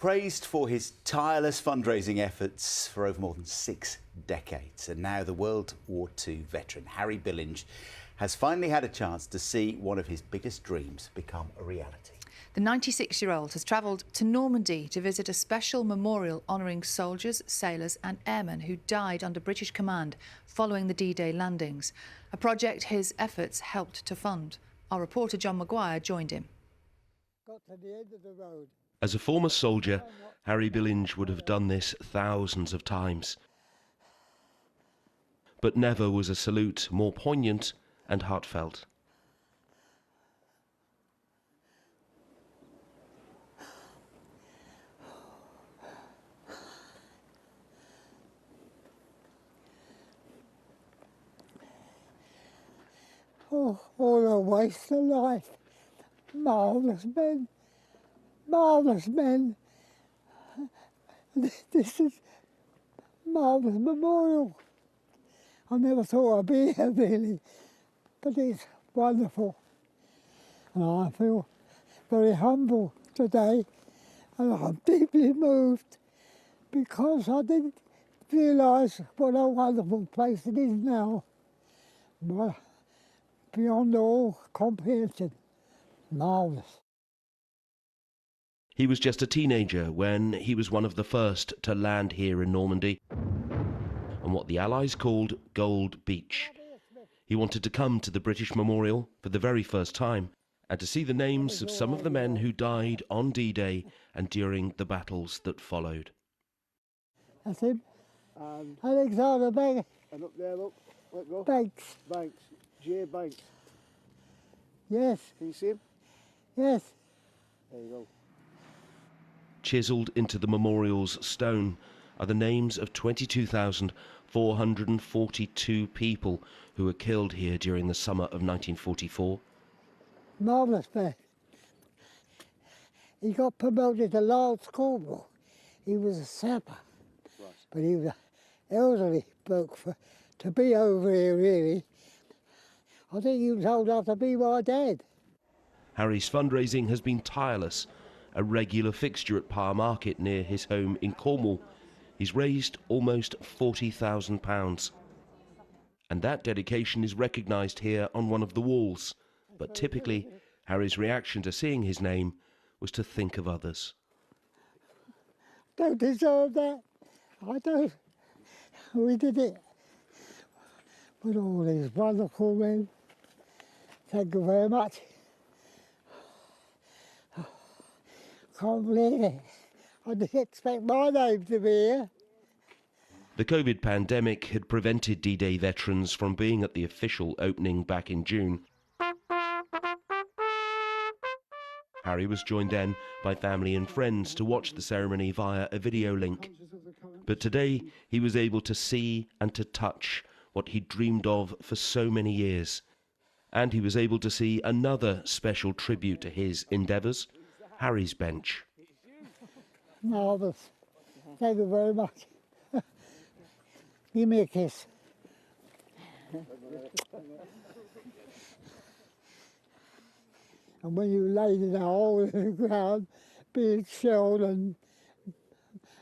Praised for his tireless fundraising efforts for over more than 6 decades. And now the World War II veteran, Harry Billinge, has finally had a chance to see one of his biggest dreams become a reality. The 96-year-old has travelled to Normandy to visit a special memorial honouring soldiers, sailors and airmen who died under British command following the D-Day landings, a project his efforts helped to fund. Our reporter John Maguire joined him. Got to the end of the road. As a former soldier, Harry Billinge would have done this thousands of times. But never was a salute more poignant and heartfelt. Oh, all a waste of life. Marvellous men. Marvellous men. This is marvellous memorial. I never thought I'd be here really, but it's wonderful. And I feel very humble today, and I'm deeply moved because I didn't realise what a wonderful place it is now. Well, beyond all comprehension, marvellous. He was just a teenager when he was one of the first to land here in Normandy, on what the Allies called Gold Beach. He wanted to come to the British Memorial for the very first time and to see the names of some of the men who died on D-Day and during the battles that followed. That's him. Alexander Banks. And up there, look, let go. Banks. Banks. J. Banks. Yes. Can you see him? Yes. There you go. Chiselled into the memorial's stone are the names of 22,442 people who were killed here during the summer of 1944. Marvellous man. He got promoted to Lance Corporal. He was a sapper, right. But he was an elderly bloke to be over here really. I think he was old enough to be my dad. Harry's fundraising has been tireless, a regular fixture at Parr Market near his home in Cornwall. He's raised almost £40,000. And that dedication is recognised here on one of the walls. But typically, Harry's reaction to seeing his name was to think of others. Don't deserve that. I don't. We did it. With all these wonderful men. Thank you very much. Can't believe it. I didn't expect my name to be here. The COVID pandemic had prevented D-Day veterans from being at the official opening back in June. Harry was joined then by family and friends to watch the ceremony via a video link. But today he was able to see and to touch what he'd dreamed of for so many years. And he was able to see another special tribute to his endeavours, Harry's Bench. Marvellous. Thank you very much. Give me a kiss. And when you laid in a hole in the ground, being shelled and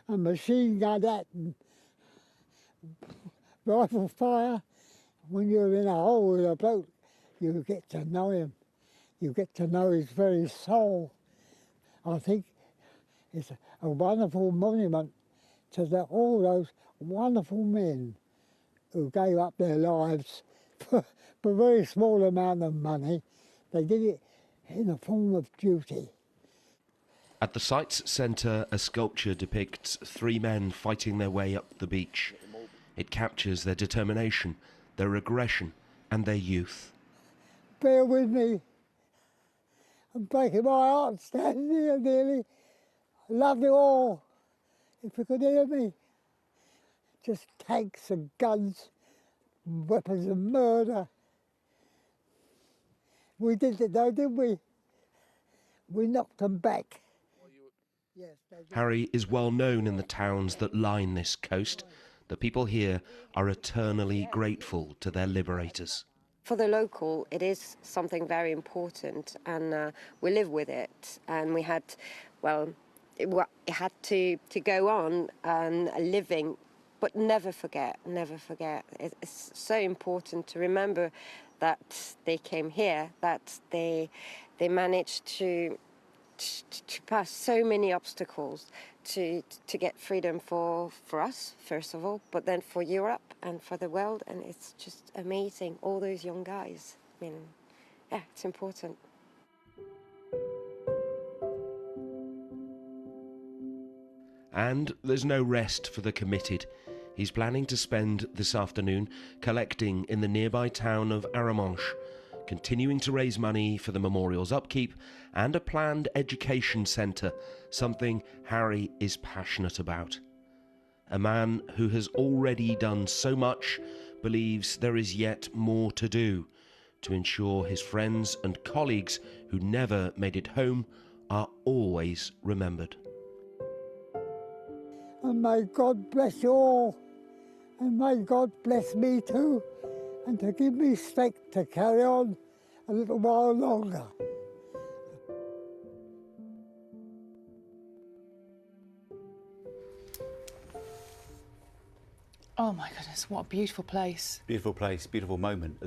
machine gunned at and rifle fire, when you're in a hole with a bloke, you get to know him. You get to know his very soul. I think it's a wonderful monument to all those wonderful men who gave up their lives for a very small amount of money. They did it in a form of duty. At the site's centre, a sculpture depicts 3 men fighting their way up the beach. It captures their determination, their aggression and their youth. Bear with me. I'm breaking my heart standing here nearly. I love you all, if you could hear me. Just tanks and guns, weapons of murder. We did it though, didn't we? We knocked them back. Yes, Harry is well known in the towns that line this coast. The people here are eternally grateful to their liberators. For the local, it is something very important, and we live with it. And we had, well, it had to go on and living, but never forget, never forget. It's so important to remember that they came here, that they managed to pass so many obstacles to get freedom for us, first of all, but then for Europe and for the world. And it's just amazing, all those young guys. I mean, yeah, it's important. And there's no rest for the committed. He's planning to spend this afternoon collecting in the nearby town of Arromanches, continuing to raise money for the memorial's upkeep and a planned education centre, something Harry is passionate about. A man who has already done so much believes there is yet more to do to ensure his friends and colleagues who never made it home are always remembered. And may God bless you all, and may God bless me too, and to give me strength to carry on a little while longer. Oh my goodness, what a beautiful place. Beautiful place, beautiful moment as well.